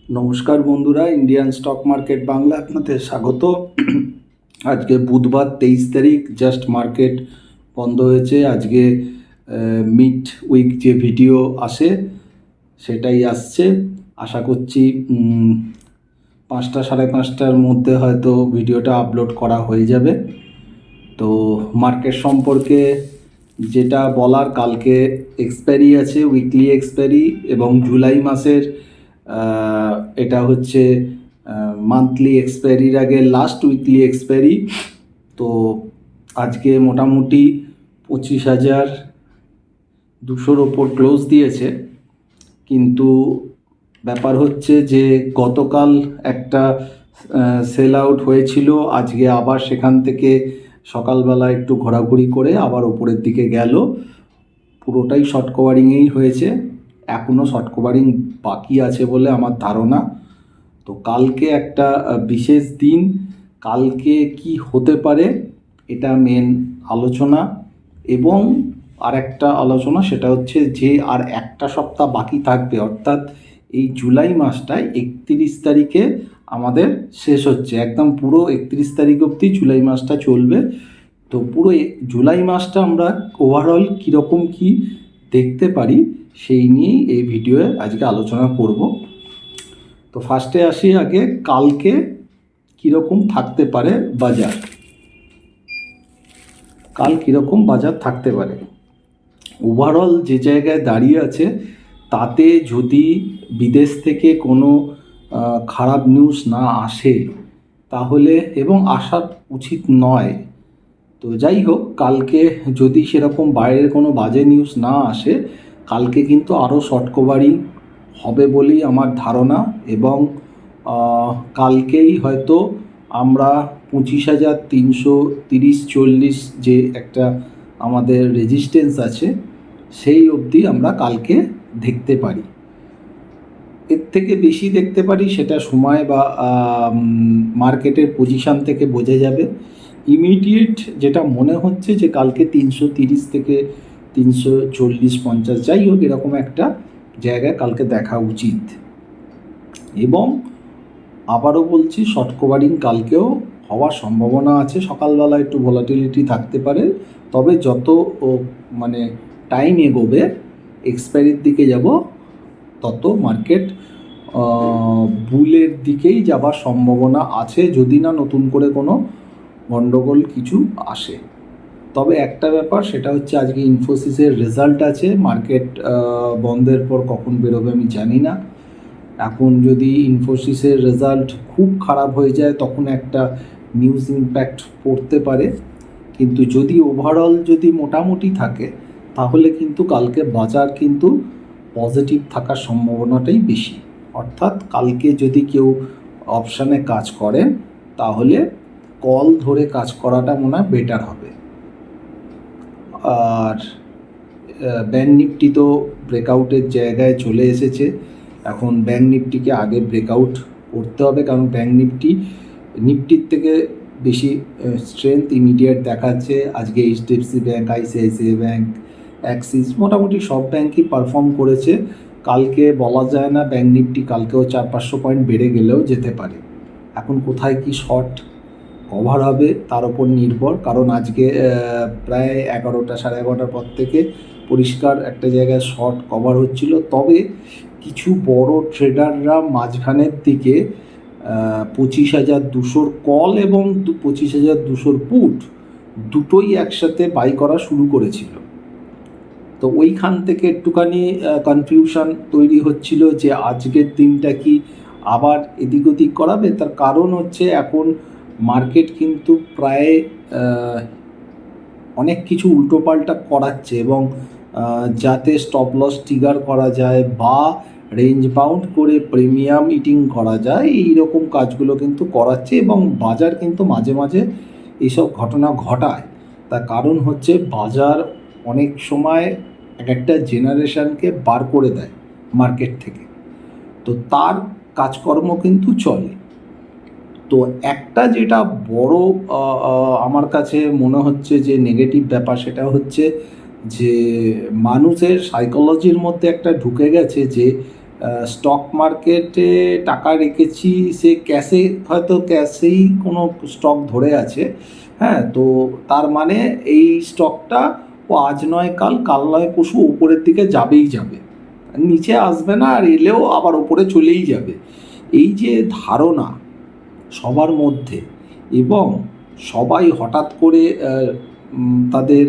নমস্কার বন্ধুরা, Indian stock market Bangla আপনাদের স্বাগত। আজকে বুধবার 23 তারিখ, জাস্ট মার্কেট বন্ধ হয়েছে। আজকে মিড উইক যে ভিডিও আসে সেটাই আসছে। আশা করছি 5টা সাড়ে 5টার মধ্যে হয়তো ভিডিওটা আপলোড করা হয়ে যাবে। তো মার্কেট সম্পর্কে যেটা বলার, কালকে এক্সপায়ারি আছে, উইকলি এক্সপায়ারি, এবং জুলাই মাসের এটা হচ্ছে মান্থলি এক্সপায়ারির আগে লাস্ট উইকলি এক্সপায়ারি। তো আজকে মোটামুটি 25,200 ওপর ক্লোজ দিয়েছে। কিন্তু ব্যাপার হচ্ছে যে গতকাল একটা সেল আউট হয়েছিল, আজকে আবার সেখান থেকে সকালবেলা একটু ঘোরাঘুরি করে আবার ওপরের দিকে গেল। পুরোটাই শর্ট কভারিংয়েই হয়েছে, এখনও শর্ট কভারিং বাকি আছে বলে আমার ধারণা। তো কালকে একটা বিশেষ দিন, কালকে কি হতে পারে এটা মেন আলোচনা। এবং আরেকটা আলোচনা সেটা হচ্ছে যে আর একটা সপ্তাহ বাকি থাকবে, অর্থাৎ এই জুলাই মাসটায় 31 তারিখে আমাদের শেষ হচ্ছে। একদম পুরো 31 তারিখ অবধি জুলাই মাসটা চলবে। তো পুরো জুলাই মাসটা আমরা ওভারঅল কীরকম কি দেখতে পারি সেই নিয়েই এই ভিডিওয়ে আজকে আলোচনা করব। তো ফার্স্টে আসি, আগে কালকে কীরকম থাকতে পারে বাজার। কাল কীরকম বাজার থাকতে পারে, ওভারঅল যে জায়গায় দাঁড়িয়ে আছে তাতে যদি বিদেশ থেকে কোনো খারাপ নিউজ না আসে তাহলে, এবং আসা উচিত নয়, তো যাই হোক, কালকে যদি সেরকম বাইরের কোনো বাজে নিউজ না আসে কালকে কিন্তু আরও শর্ট কভারিং হবে বলেই আমার ধারণা। এবং কালকেই হয়তো আমরা 25,330-40 যে একটা আমাদের রেজিস্ট্যান্স আছে সেই অবধি আমরা কালকে দেখতে পারি। এর থেকে বেশি দেখতে পারি সেটা সময় বা মার্কেটের পজিশান থেকে বোঝা যাবে। ইমিডিয়েট যেটা মনে হচ্ছে যে কালকে 330 থেকে 340-50 যাই হোক এরকম একটা জায়গায় কালকে দেখা উচিত। এবং আবারও বলছি, শর্ট কভারিং কালকেও হওয়ার সম্ভাবনা আছে। সকালবেলা একটু ভলাটিলিটি থাকতে পারে, তবে যত মানে টাইম এগোবে এক্সপায়ারির দিকে যাব তত মার্কেট বুলের দিকেই যাবার সম্ভাবনা আছে, যদি না নতুন করে কোনো গণ্ডগোল কিছু আসে। তবে একটা ব্যাপার, সেটা হচ্ছে আজকে ইনফোসিসের রেজাল্ট আছে। মার্কেট বন্ধের পর কখন বেরোবে আমি জানি না। এখন যদি ইনফোসিসের রেজাল্ট খুব খারাপ হয়ে যায় তখন একটা নিউজ ইম্প্যাক্ট পড়তে পারে, কিন্তু যদি ওভারঅল যদি মোটামুটি থাকে তাহলে কিন্তু কালকে বাজার কিন্তু পজিটিভ থাকার সম্ভাবনাটাই বেশি। অর্থাৎ কালকে যদি কেউ অপশানে কাজ করেন তাহলে কল ধরে কাজ করাটা মনে হয় বেটার হবে। আর ব্যাংক নিফটি তো ব্রেকআউটের জায়গায় চলে এসেছে। এখন ব্যাংক নিফটিকে আগে ব্রেকআউট করতে হবে, কারণ ব্যাংক নিফটির থেকে বেশি স্ট্রেংথ ইমিডিয়েট দেখাচ্ছে। আজকে HDFC bank, ICICI bank, Axis, মোটামুটি সব ব্যাংকই পারফর্ম করেছে। কালকে বলা যায় না, ব্যাংক নিফটি কালকেও 400-500 পয়েন্ট বেড়ে গেলেও যেতে পারে। এখন কোথায় কি শর্ট কভার হবে তার উপর নির্ভর, কারণ আজকে প্রায় 11টা সাড়ে 11টার পর থেকে পরিষ্কার একটা জায়গায় শর্ট কভার হচ্ছিল। তবে কিছু বড় ট্রেডাররা মাঝখানের দিকে 25,200 কল এবং 25,200 পুট দুটোই একসাথে বাই করা শুরু করেছিল। তো ওইখান থেকে একটুখানি কনফিউশন তৈরি হচ্ছিল যে আজকের দিনটা কি আবার এদিক ওদিক করাবে। তার কারণ হচ্ছে এখন মার্কেট কিন্তু প্রায় অনেক কিছু উল্টোপাল্টা করাচ্ছে, এবং যাতে স্টপ লস ট্রিগার করা যায় বা রেঞ্জ বাউন্ড করে প্রিমিয়াম ইটিং করা যায়, এই রকম কাজগুলো কিন্তু করাচ্ছে। এবং বাজার কিন্তু মাঝে মাঝে এইসব ঘটনা ঘটায়। তার কারণ হচ্ছে বাজার অনেক সময় এক একটা জেনারেশনকে বার করে দেয় মার্কেট থেকে, তো তার কাজকর্ম কিন্তু চলে। তো একটা যেটা বড় আমার কাছে মনে হচ্ছে যে নেগেটিভ ব্যাপার, সেটা হচ্ছে যে মানুষের সাইকোলজির মধ্যে একটা ঢুকে গেছে যে স্টক মার্কেটে টাকা রেখেছি, সে ক্যাশে হয়তো ক্যাশেই কোনো স্টক ধরে আছে, হ্যাঁ, তো তার মানে এই স্টকটা ও আজ নয় কাল, কাল নয় পরশু উপরের দিকে যাবেই যাবে, নিচে আসবে না, আর এলেও আবার উপরে চলেই যাবে। এই যে ধারণা সবার মধ্যে, এবং সবাই হঠাৎ করে তাদের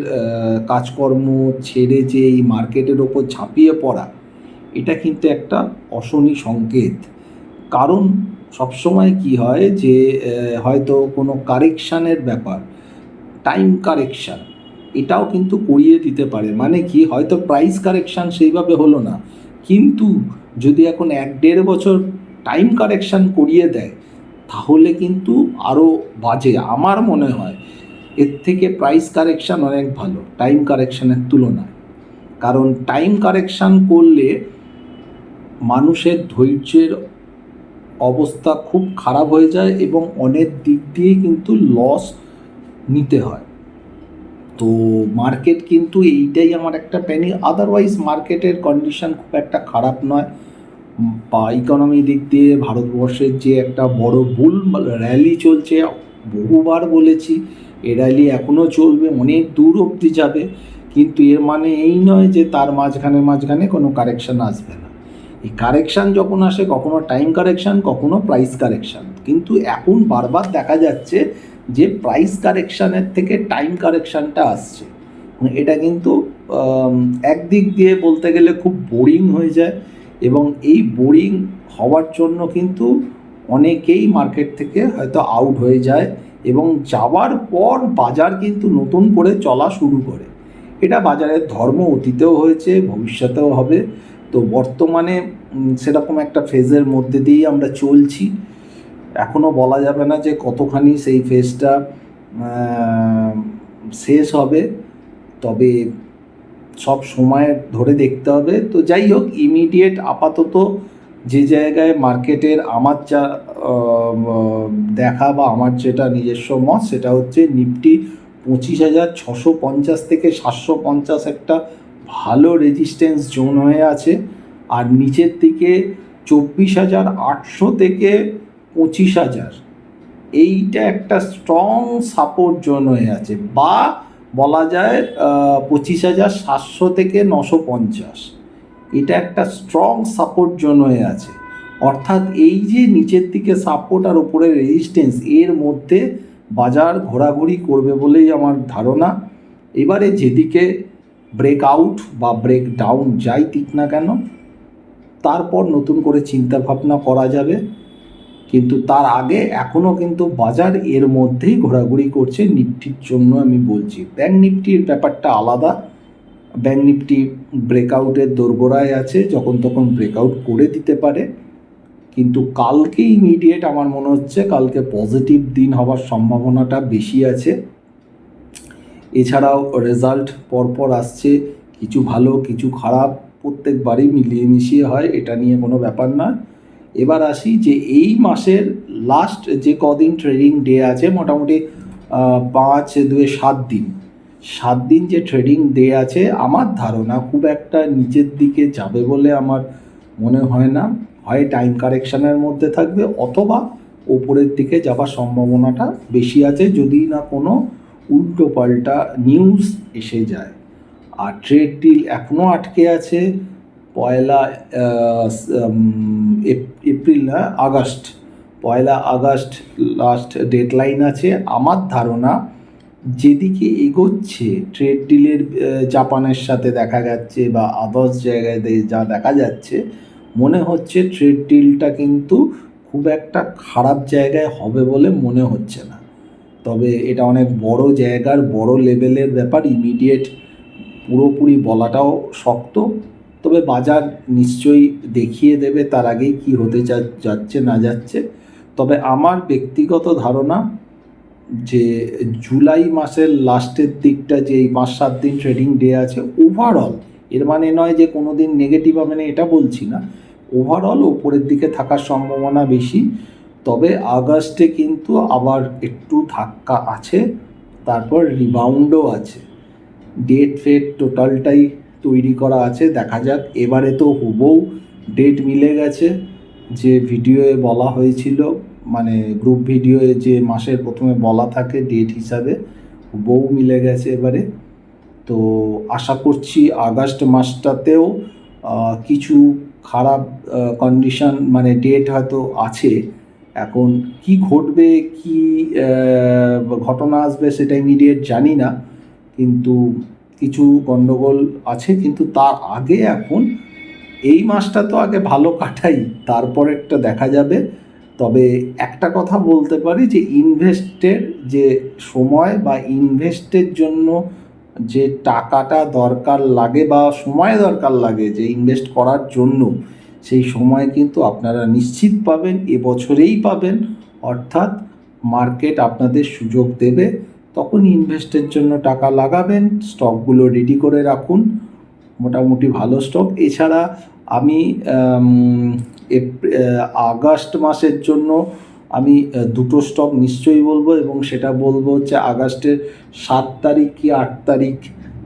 কাজকর্ম ছেড়ে যে এই মার্কেটের ওপর ঝাঁপিয়ে পড়া, এটা কিন্তু একটা অশনি সংকেত। কারণ সবসময় কি হয় যে হয়তো কোনো কারেকশানের ব্যাপার, টাইম কারেকশান, এটাও কিন্তু করিয়ে দিতে পারে। মানে কি, হয়তো প্রাইস কারেকশান সেইভাবে হলো না, কিন্তু যদি এখন 1-1.5 বছর টাইম কারেকশান করিয়ে দেয়, তাহলে কিন্তু আরও বাজে। আমার মনে হয় এর থেকে প্রাইস কারেকশান অনেক ভালো টাইম কারেকশানের তুলনায়। কারণ টাইম কারেকশান করলে মানুষের ধৈর্যের অবস্থা খুব খারাপ হয়ে যায় এবং অনেক দিক দিয়েই কিন্তু লস নিতে হয়। তো মার্কেট কিন্তু এইটাই আমার একটা প্যানিক। আদারওয়াইজ মার্কেটের কন্ডিশন খুব একটা খারাপ নয়, বা ইকোনমি দিক দিয়ে ভারতবর্ষের যে একটা বড় বুল র্যালি চলছে, বহুবার বলেছি এ র্যালি এখনও চলবে, অনেক দূর অবধি যাবে, কিন্তু এর মানে এই নয় যে তার মাঝখানে কোনো কারেকশান আসবে না। এই কারেকশান যখন আসে, কখনো টাইম কারেকশান, কখনো প্রাইস কারেকশান, কিন্তু এখন বারবার দেখা যাচ্ছে যে প্রাইস কারেকশানের থেকে টাইম কারেকশানটা আসছে। এটা কিন্তু একদিক দিয়ে বলতে গেলে খুব বোরিং হয়ে যায়, এবং এই বোরিং হওয়ার জন্য কিন্তু অনেকেই মার্কেট থেকে হয়তো আউট হয়ে যায়, এবং যাওয়ার পর বাজার কিন্তু নতুন করে চলা শুরু করে। এটা বাজারের ধর্ম, অতীতেও হয়েছে, ভবিষ্যতেও হবে। তো বর্তমানে সেরকম একটা ফেজের মধ্যে দিয়েই আমরা চলছি। এখনও বলা যাবে না যে কতখানি সেই ফেজটা শেষ হবে, তবে সব সময় ধরে দেখতে হবে। তো যাই হোক, ইমিডিয়েট আপাতত যে জায়গায় মার্কেটের আমার যা দেখা বা আমার যেটা নিজস্ব মত, সেটা হচ্ছে নিফটি 25,650 থেকে 750 একটা ভালো রেজিস্ট্যান্স জোন হয়ে আছে, আর নিচের দিকে 24,800 থেকে 25,000, এইটা একটা স্ট্রং সাপোর্ট জোন হয়ে আছে, বা বলা যায় 25,700 থেকে 950, এটা একটা স্ট্রং সাপোর্ট জোন হয়ে আছে। অর্থাৎ এই যে নিচের দিকে সাপোর্ট আর ওপরের রেজিস্ট্যান্স, এর মধ্যে বাজার ঘোরাঘুরি করবে বলেই আমার ধারণা। এবারে যেদিকে ব্রেকআউট বা ব্রেক ডাউন যাই দিক না কেন, তারপর নতুন করে চিন্তা ভাবনা করা যাবে, কিন্তু তার আগে এখনও কিন্তু বাজার এর মধ্যেই ঘোরাঘুরি করছে। নিফটির জন্য আমি বলছি, ব্যাঙ্ক নিফটির ব্যাপারটা আলাদা। ব্যাঙ্ক নিফটি ব্রেকআউটের দোরগোড়ায় আছে, যখন তখন ব্রেকআউট করে দিতে পারে, কিন্তু কালকে ইমিডিয়েট আমার মনে হচ্ছে কালকে পজিটিভ দিন হওয়ার সম্ভাবনাটা বেশি আছে। এছাড়াও রেজাল্ট পরপর আসছে, কিছু ভালো কিছু খারাপ, প্রত্যেকবারই মিলিয়ে মিশিয়ে হয়, এটা নিয়ে কোনো ব্যাপার না। এবার আসি যে এই মাসের লাস্ট যে কদিন ট্রেডিং ডে আছে, মোটামুটি 5-2-7 দিন যে ট্রেডিং ডে আছে, আমার ধারণা খুব একটা নিচের দিকে যাবে বলে আমার মনে হয় না। হয় টাইম কারেকশানের মধ্যে থাকবে, অথবা ওপরের দিকে যাবার সম্ভাবনাটা বেশি আছে, যদি না কোনো উল্টো পাল্টা নিউজ এসে যায়। আর ট্রেড ডিল এখনও আটকে আছে, পয়লা আগস্ট, 1 আগস্ট লাস্ট ডেডলাইন আছে। আমার ধারণা যেদিকে এগোচ্ছে ট্রেড ডিলের, জাপানের সাথে দেখা যাচ্ছে বা আদার্স জায়গায় যা দেখা যাচ্ছে, মনে হচ্ছে ট্রেড ডিলটা কিন্তু খুব একটা খারাপ জায়গায় হবে বলে মনে হচ্ছে না। তবে এটা অনেক বড় জায়গার, বড় লেভেলের ব্যাপার, ইমিডিয়েট পুরোপুরি বলাটাও শক্ত। তবে বাজার নিশ্চয়ই দেখিয়ে দেবে তার আগেই কী হতে যাচ্ছে না যাচ্ছে। তবে আমার ব্যক্তিগত ধারণা যে জুলাই মাসের লাস্টের দিকটা, যে এই 5-7 দিন ট্রেডিং ডে আছে, ওভারঅল, এর মানে নয় যে কোনো দিন নেগেটিভ হবে না, এটা বলছি না, ওভারঅল ওপরের দিকে থাকার সম্ভাবনা বেশি। তবে আগস্টে কিন্তু আবার একটু ধাক্কা আছে, তারপর রিবাউন্ডও আছে। ডেট ফেট টোটালটাই তৈরি করা আছে, দেখা যাক। এবারে তো হুবহু ডেট মিলে গেছে, যে ভিডিওয়ে বলা হয়েছিল, মানে গ্রুপ ভিডিওয়ে যে মাসের প্রথমে বলা থাকে ডেট হিসাবে, বউ মিলে গেছে এবারে। তো আশা করছি আগস্ট মাসটাতেও কিছু খারাপ কন্ডিশন, মানে ডেট হয়তো আছে। এখন কি ঘটবে, কি ঘটনা আসবে সেটা ইমিডিয়েট জানি না, কিন্তু কিছু গণ্ডগোল আছে। কিন্তু তার আগে এখন এই মাসটা তো আগে ভালো কাটাই, তারপরেরটা দেখা যাবে। তবে একটা কথা বলতে পারি যে ইনভেস্টের যে সময় বা ইনভেস্টের জন্য যে টাকাটা দরকার লাগে বা সময় দরকার লাগে যে ইনভেস্ট করার জন্য, সেই সময় কিন্তু আপনারা নিশ্চিত পাবেন, এবছরেই পাবেন। অর্থাৎ মার্কেট আপনাদের সুযোগ দেবে, তখন ইনভেস্টের জন্য টাকা লাগাবেন। স্টকগুলো রেডি করে রাখুন, মোটামুটি ভালো স্টক। এছাড়া আমি আগস্ট মাসের জন্য আমি দুটো স্টক নিশ্চয়ই বলবো, এবং সেটা বলবো হচ্ছে আগস্টের 7 তারিখ কি 8 তারিখ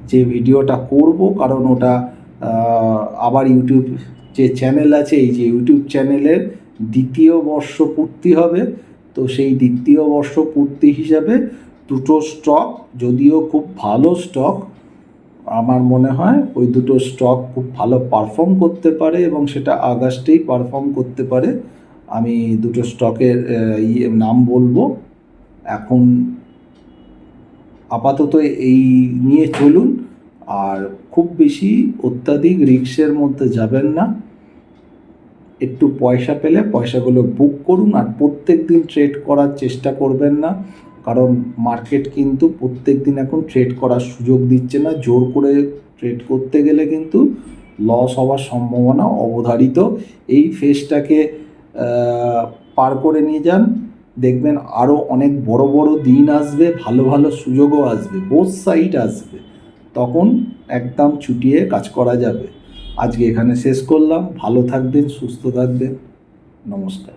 যে ভিডিওটা করব, কারণ ওটা আবার ইউটিউব যে চ্যানেল আছে, এই যে ইউটিউব চ্যানেলের দ্বিতীয় বর্ষ পূর্তি হবে। তো সেই দ্বিতীয় বর্ষ পূর্তি হিসাবে দুটো স্টক, যদিও খুব ভালো স্টক, আমার মনে হয় ওই দুটো স্টক খুব ভালো পারফর্ম করতে পারে এবং সেটা আগস্টেই পারফর্ম করতে পারে। আমি দুটো স্টকের নাম বলবো। এখন আপাতত এই নিয়ে চলুন, আর খুব বেশি অত্যাধিক রিস্কের মধ্যে যাবেন না। একটু পয়সা পেলে পয়সাগুলো বুক করুন, আর প্রত্যেক দিন ট্রেড করার চেষ্টা করবেন না, কারণ মার্কেট কিন্তু প্রত্যেক দিন এখন ট্রেড করার সুযোগ দিচ্ছে না। জোর করে ট্রেড করতে গেলে কিন্তু লস হওয়ার সম্ভাবনা অবধারিত। এই ফেজটাকে পার করে নিয়ে যান, দেখবেন আরও অনেক বড় বড় দিন আসবে, ভালো ভালো সুযোগও আসবে, বোথ সাইড আসবে, তখন একদম চুটিয়ে কাজ করা যাবে। আজকে এখানে শেষ করলাম। ভালো থাকবেন, সুস্থ থাকবেন, নমস্কার।